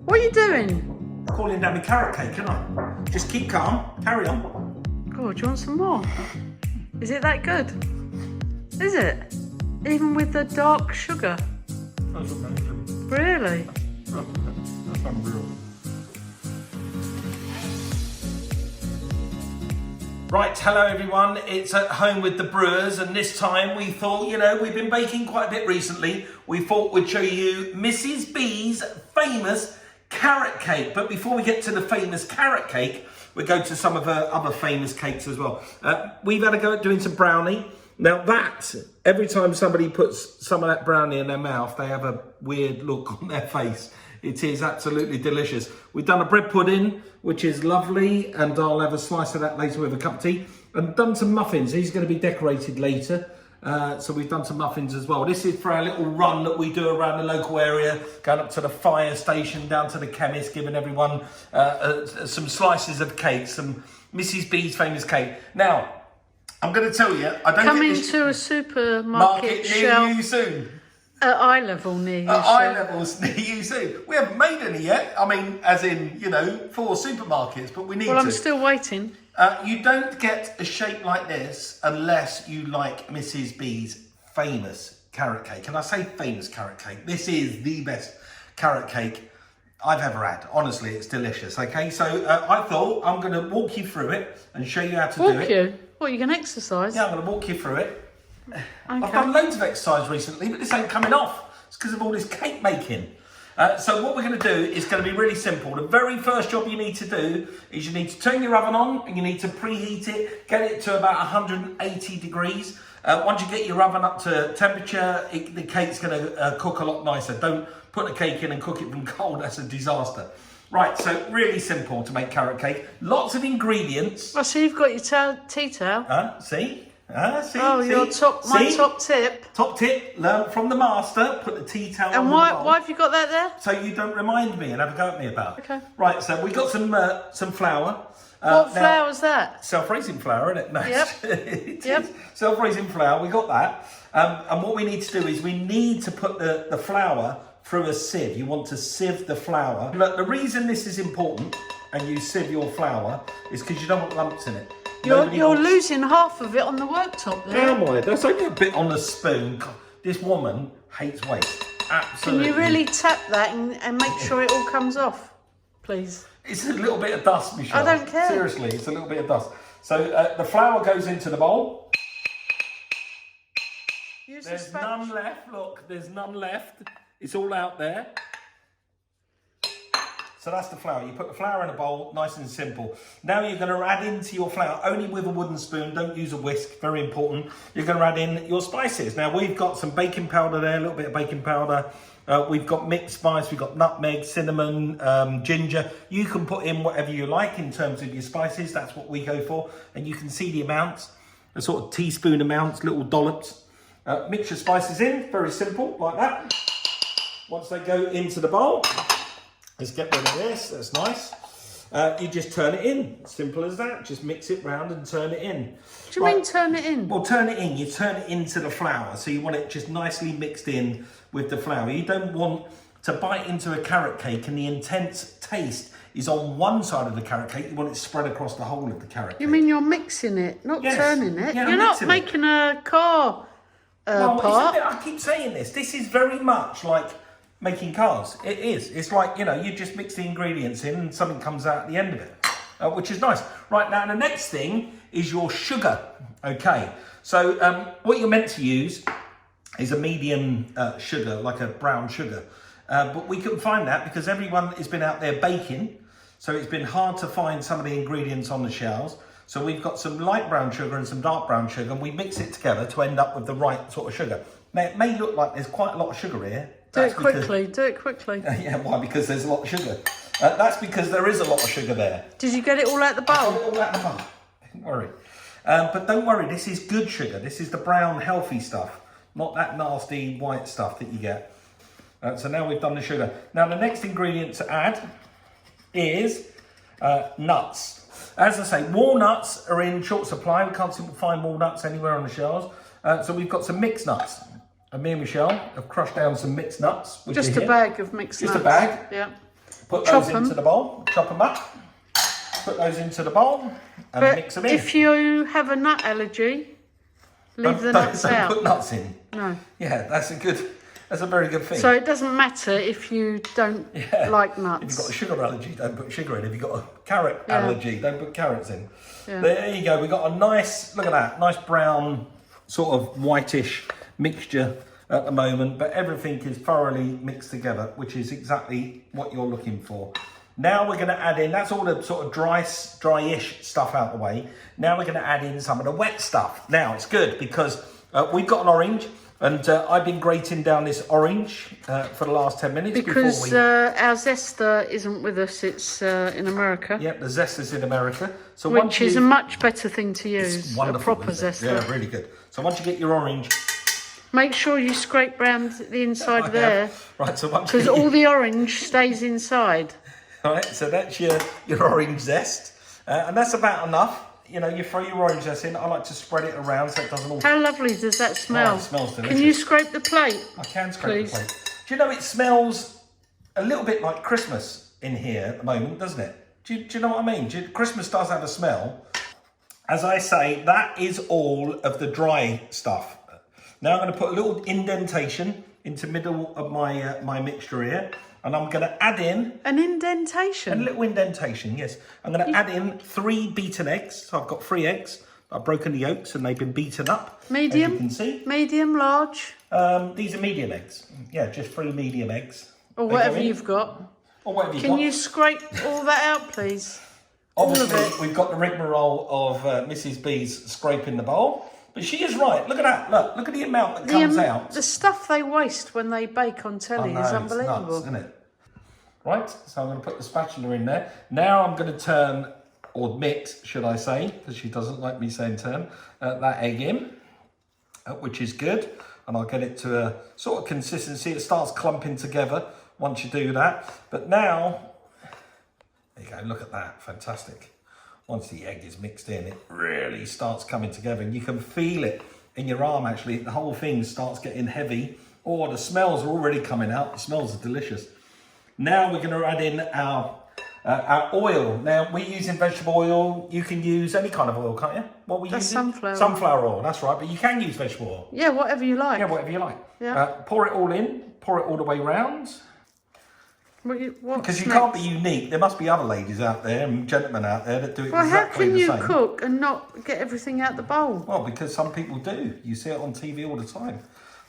What are you doing? Calling down my carrot cake, can I? Just keep calm, carry on. God, do you want some more? Is it that good? Is it? Even with the dark sugar? That's amazing. Really? That's unreal. Right, hello everyone. It's at home with the Brewers, and this time we thought, we've been baking quite a bit recently. We thought we'd show you Mrs. B's famous carrot cake. But before we get to the famous carrot cake, we go to some of her other famous cakes as well. We've had a go at doing some brownie. Now that, every time somebody puts some of that brownie in their mouth, they have a weird look on their face. It is absolutely delicious. We've done a bread pudding, which is lovely, and I'll have a slice of that later with a cup of tea. And done some muffins. These are going to be decorated later. So we've done some muffins as well. This is for our little run that we do around the local area, going up to the fire station, down to the chemist, giving everyone some slices of cake, some Mrs. B's famous cake. Now, I'm going to tell you, I don't Coming think this to a supermarket near shelf you soon. at eye level near you. At eye levels near you soon. We haven't made any yet. I mean, as in, for supermarkets, but we need to. Well, I'm still waiting. You don't get a shape like this unless you like Mrs. B's famous carrot cake. And I say famous carrot cake. This is the best carrot cake I've ever had. Honestly, it's delicious. Okay, so I thought I'm going to walk you through it and show you how to do it. Walk you? What, you can exercise? Yeah, I'm going to walk you through it. Okay. I've done loads of exercise recently, but this ain't coming off. It's because of all this cake making. So what we're going to do is going to be really simple. The very first job you need to do is you need to turn your oven on and you need to preheat it, get it to about 180 degrees. Once you get your oven up to temperature, the cake's going to cook a lot nicer. Don't put the cake in and cook it from cold. That's a disaster. Right, so really simple to make carrot cake. Lots of ingredients. Oh, so you've got your tea towel? See? See? Oh, see? your top tip. Top tip, learn from the master, put the tea towel on And the bowl. why have you got that there? So you don't remind me and have a go at me about it. Okay. Right, so we got some flour. What flour is that? Self-raising flour, isn't it? No, Yep. it Yep. is. Self-raising flour, we got that. And what we need to do is we need to put the flour through a sieve. You want to sieve the flour. Look, the reason this is important and you sieve your flour is because you don't want lumps in it. You're losing half of it on the worktop there. Am I? There's only a bit on the spoon. God, this woman hates waste. Absolutely. Can you really tap that and make sure it all comes off, please? It's a little bit of dust, Michelle. I don't care. Seriously, it's a little bit of dust. So the flour goes into the bowl. There's none left. Look, there's none left. It's all out there. So that's the flour. You put the flour in a bowl, nice and simple. Now you're going to add into your flour, only with a wooden spoon, don't use a whisk, very important. You're going to add in your spices. Now we've got some baking powder there, a little bit of baking powder. We've got mixed spice, we've got nutmeg, cinnamon, ginger. You can put in whatever you like in terms of your spices, that's what we go for. And you can see the amounts, the sort of teaspoon amounts, little dollops. Mix your spices in, very simple, like that. Once they go into the bowl, let's get rid of this, that's nice. You just turn it in, simple as that. Just mix it round and turn it in. What do you mean turn it in? Well, turn it in, you turn it into the flour. So you want it just nicely mixed in with the flour. You don't want to bite into a carrot cake and the intense taste is on one side of the carrot cake. You want it spread across the whole of the carrot cake. You mean you're mixing it, not turning it? Yeah, you're not making a car part. I keep saying this. This is very much like making cars. It is. It's like, you just mix the ingredients in and something comes out at the end of it, which is nice. Right, now the next thing is your sugar. Okay, so what you're meant to use is a medium sugar, like a brown sugar. But we couldn't find that because everyone has been out there baking. So it's been hard to find some of the ingredients on the shelves. So we've got some light brown sugar and some dark brown sugar, and we mix it together to end up with the right sort of sugar. Now, it may look like there's quite a lot of sugar here. Do it quickly. Yeah, why? Because there's a lot of sugar. That's because there is a lot of sugar there. Did you get it all out the bowl? I got it all out the bowl. Don't worry. But don't worry, this is good sugar. This is the brown, healthy stuff, not that nasty white stuff that you get. So now we've done the sugar. Now the next ingredient to add is nuts. As I say, walnuts are in short supply. We can't seem to find walnuts anywhere on the shelves. So we've got some mixed nuts. And me and Michelle have crushed down some mixed nuts. Just a bag of mixed nuts. Just a bag. Yeah. Put Chop those 'em. into the bowl, chop them up, put those into the bowl and But mix them in. if you have a nut allergy, leave the nuts don't out. put nuts in. No. Yeah, that's a very good thing. So it doesn't matter if you don't like nuts. If you've got a sugar allergy, don't put sugar in. If you've got a carrot allergy, don't put carrots in. Yeah. There you go. We've got a nice, look at that, nice brown, sort of whitish mixture at the moment, but everything is thoroughly mixed together, which is exactly what you're looking for. Now we're going to add in, that's all the sort of dryish stuff out the way. Now we're going to add in some of the wet stuff. Now it's good because we've got an orange, and I've been grating down this orange for the last 10 minutes. Because before our zester isn't with us, it's in America. Yep, the zester's in America. So which is a much better thing to use, it's wonderful, a proper zester. Yeah, really good. So once you get your orange... Make sure you scrape round the inside there. Right, so once because all the orange stays inside. Right, so that's your orange zest. And that's about enough. You know, you throw your orange zest in. I like to spread it around so it doesn't all... How lovely does that smell? Oh, it smells delicious. Can you scrape the plate? I can scrape please? the plate. Do you know it smells a little bit like Christmas in here at the moment, doesn't it? Do you know what I mean? Christmas does have a smell. As I say, that is all of the dry stuff. Now I'm going to put a little indentation into the middle of my my mixture here, and I'm going to add in an indentation. A little indentation, yes. I'm going to add in 3 beaten eggs. So I've got 3 eggs. I've broken the yolks and they've been beaten up. Medium. As you can see. Medium, large. These are medium eggs. Yeah, just 3 medium eggs. Or whatever you've got. Or whatever you've got. Can you scrape all that out, please? Obviously, all of it. We've got the rigmarole of Mrs. B's scraping the bowl. But she is right. Look at that. Look at the amount that comes out. The stuff they waste when they bake on telly is unbelievable. It's nuts, isn't it? Right, so I'm going to put the spatula in there. Now I'm going to turn, or mix, should I say, because she doesn't like me saying turn, that egg in, which is good. And I'll get it to a sort of consistency. It starts clumping together once you do that. But now, there you go, look at that, fantastic. Once the egg is mixed in, it really starts coming together, and you can feel it in your arm, actually. The whole thing starts getting heavy. Oh, the smells are already coming out. The smells are delicious. Now we're going to add in our oil. Now, we're using vegetable oil. You can use any kind of oil, can't you? What we use? Sunflower. Sunflower oil, that's right. But you can use vegetable oil. Yeah, whatever you like. Yeah, whatever you like. Yeah. Pour it all in. Pour it all the way round. Because you can't be unique. There must be other ladies out there and gentlemen out there that do it exactly the same. How can you cook and not get everything out the bowl? Well, because some people do. You see it on TV all the time.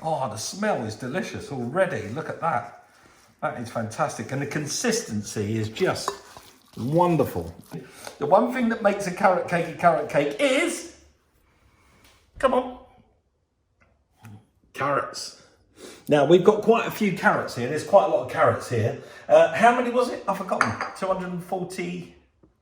Oh, the smell is delicious already. Look at that. That is fantastic. And the consistency is just wonderful. The one thing that makes a carrot cake is... Come on. Carrots. Now, we've got quite a few carrots here. There's quite a lot of carrots here. How many was it? I've forgotten. 240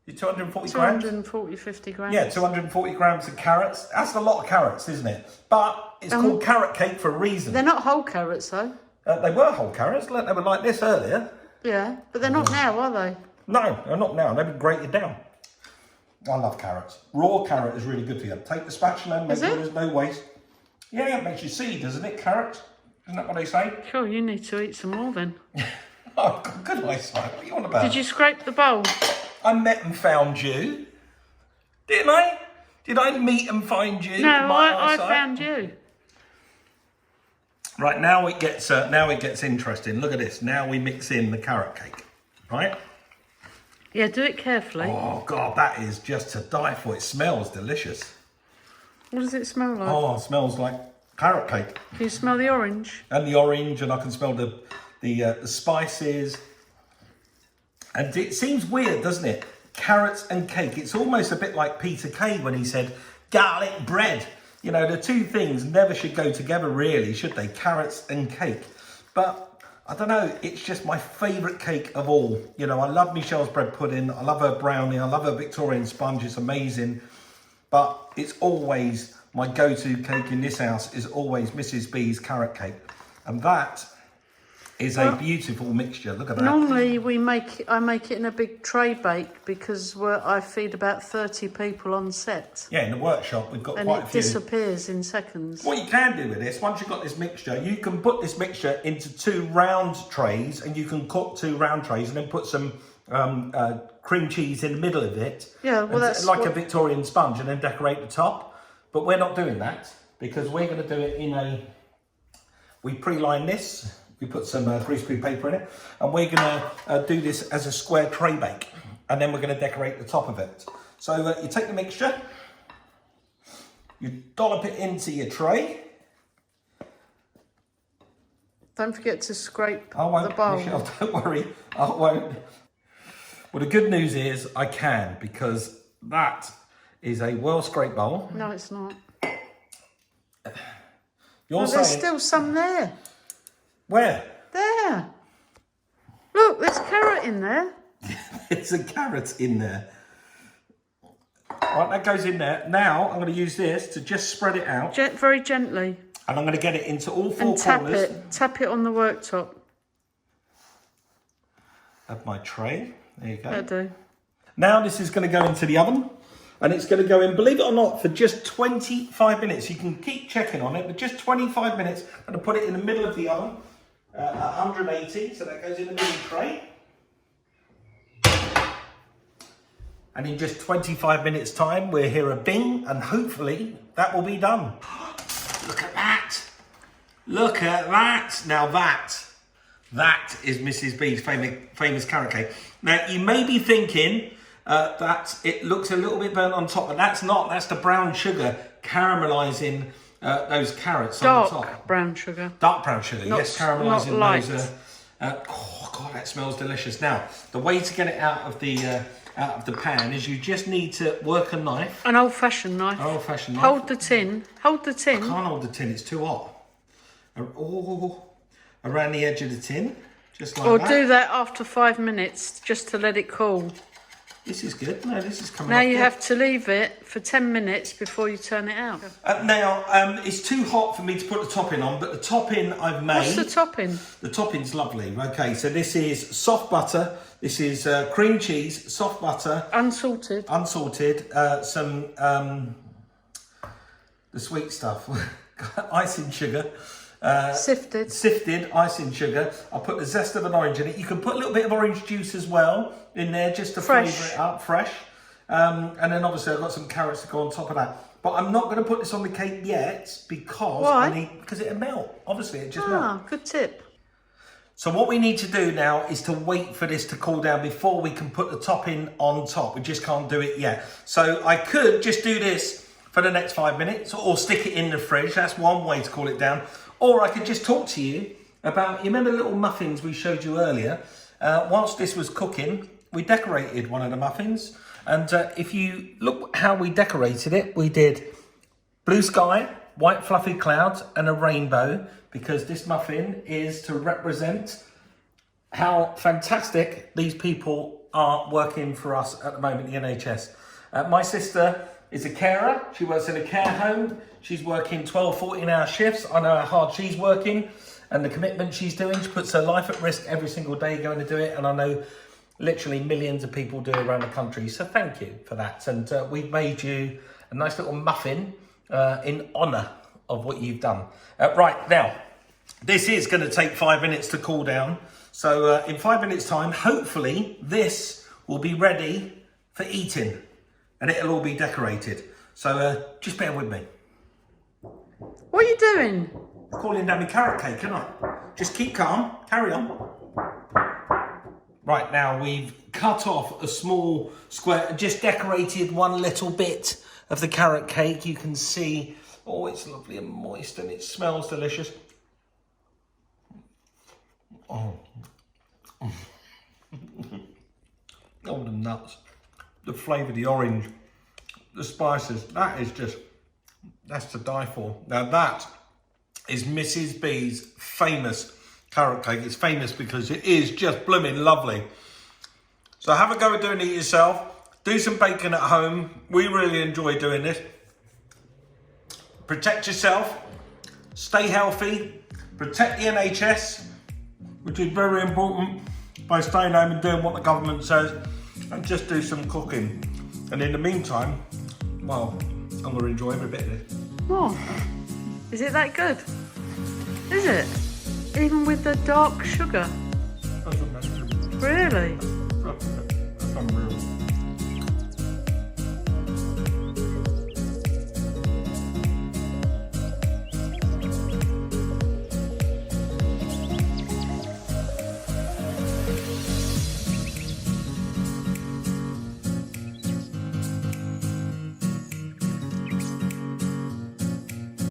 grams? 240, 50 grams. Yeah, 240 grams of carrots. That's a lot of carrots, isn't it? But it's called carrot cake for a reason. They're not whole carrots, though. They were whole carrots. They were like this earlier. Yeah, but they're not now, are they? No, they're not now. They've been grated down. I love carrots. Raw carrot is really good for you. Take the spatula and make sure there's no waste. Yeah, it makes you see, doesn't it, carrots? Isn't that what they say? Sure, you need to eat some more then. Oh, good eyesight. What are you on about? Did you scrape the bowl? I met and found you. Didn't I? Did I meet and find you? No, I found you. Right, now it gets interesting. Look at this. Now we mix in the carrot cake. Right? Yeah, do it carefully. Oh, God, that is just to die for. It smells delicious. What does it smell like? Oh, it smells like carrot cake. Can you smell the orange? And the orange, and I can smell the spices. And it seems weird, doesn't it? Carrots and cake. It's almost a bit like Peter Kay when he said garlic bread. You know, the two things never should go together, really, should they? Carrots and cake. But I don't know, it's just my favourite cake of all. You know, I love Michelle's bread pudding. I love her brownie. I love her Victorian sponge. It's amazing. But it's always, my go-to cake in this house is always Mrs. B's carrot cake. And that is a beautiful mixture. Look at that. Normally I make it in a big tray bake because I feed about 30 people on set. Yeah, in the workshop we've got And quite a it few. disappears in seconds. What you can do with this, once you've got this mixture, you can put this mixture into 2 round trays, and you can cook 2 round trays, and then put some cream cheese in the middle of it. Yeah, well, that's like a Victorian sponge, and then decorate the top. But we're not doing that because we're going to do it in a. We pre-line this. We put some greaseproof paper in it, and we're going to do this as a square tray bake, and then we're going to decorate the top of it. So you take the mixture, you dollop it into your tray. Don't forget to scrape I won't, the bowl. Michelle, don't worry, I won't. Well, the good news is I can, because that is a well-scraped bowl. No, it's not. You're saying... There's still some there. Where? There. Look, there's carrot in there. There's a carrot in there. Right, that goes in there. Now, I'm going to use this to just spread it out. Very gently. And I'm going to get it into all 4 and tap corners. Tap it on the worktop. Of my tray. There you go. That'll do. Now this is going to go into the oven. And it's going to go in, believe it or not, for just 25 minutes. You can keep checking on it, but just 25 minutes. I'm going to put it in the middle of the oven. 180, so that goes in the middle tray. And in just 25 minutes time, we'll hear a bing, and hopefully that will be done. Look at that. Look at that. Now that is Mrs. B's famous carrot cake. Now you may be thinking that it looks a little bit burnt on top, but that's not. That's the brown sugar caramelising those carrots on the top. Dark brown sugar. Dark brown sugar, yes, caramelising not light. those. Oh God, that smells delicious. Now, the way to get it out of the pan is you just need to work a knife. An old-fashioned knife. An old-fashioned knife. Hold the tin. Hold the tin. I can't hold the tin; it's too hot. Around the edge of the tin, just like that. Or do that after 5 minutes, just to let it cool. This is good. No, this is coming. Now up you good. have to leave it for 10 minutes before you turn it out. Now, it's too hot for me to put the topping on, but the topping I've made... What's the topping? The topping's lovely. Okay, so this is soft butter. This is cream cheese, soft butter. Unsalted. Unsalted. Some... the sweet stuff. Icing sugar. Sifted icing sugar. I put the zest of an orange in it. You can put a little bit of orange juice as well in there just to flavour it up, fresh. And then obviously I've got some carrots to go on top of that. But I'm not going to put this on the cake yet because because it'll melt. Obviously it just melts. Good tip. So what we need to do now is to wait for this to cool down before we can put the topping on top. We just can't do it yet. So I could just do this for the next 5 minutes or stick it in the fridge. That's one way to cool it down. Or I could just talk to you about, you remember the little muffins we showed you earlier? Whilst this was cooking, we decorated one of the muffins. And if you look how we decorated it, we did blue sky, white fluffy clouds and a rainbow, because this muffin is to represent how fantastic these people are working for us at the moment, the NHS. My sister is a carer. She works in a care home. She's working 12, 14-hour shifts. I know how hard she's working and the commitment she's doing. She puts her life at risk every single day going to do it. And I know literally millions of people do it around the country. So thank you for that. And we've made you a nice little muffin in honour of what you've done. Right, now, this is going to take 5 minutes to cool down. So in 5 minutes' time, hopefully this will be ready for eating. And it'll all be decorated. So just bear with me. What are you doing? Calling down my carrot cake, can I? Just keep calm, carry on. Right, now we've cut off a small square, just decorated one little bit of the carrot cake. You can see, oh, it's lovely and moist and it smells delicious. Oh, oh, the nuts. The flavour, the orange, the spices, that's to die for. Now that is Mrs. B's famous carrot cake. It's famous because it is just blooming lovely. So have a go at doing it yourself. Do some baking at home. We really enjoy doing this. Protect yourself, stay healthy, protect the NHS, which is very important, by staying home and doing what the government says and just do some cooking. And in the meantime, well, I'm going to enjoy every bit of this. Oh, is it that good? Is it? Even with the dark sugar? That's amazing. Really?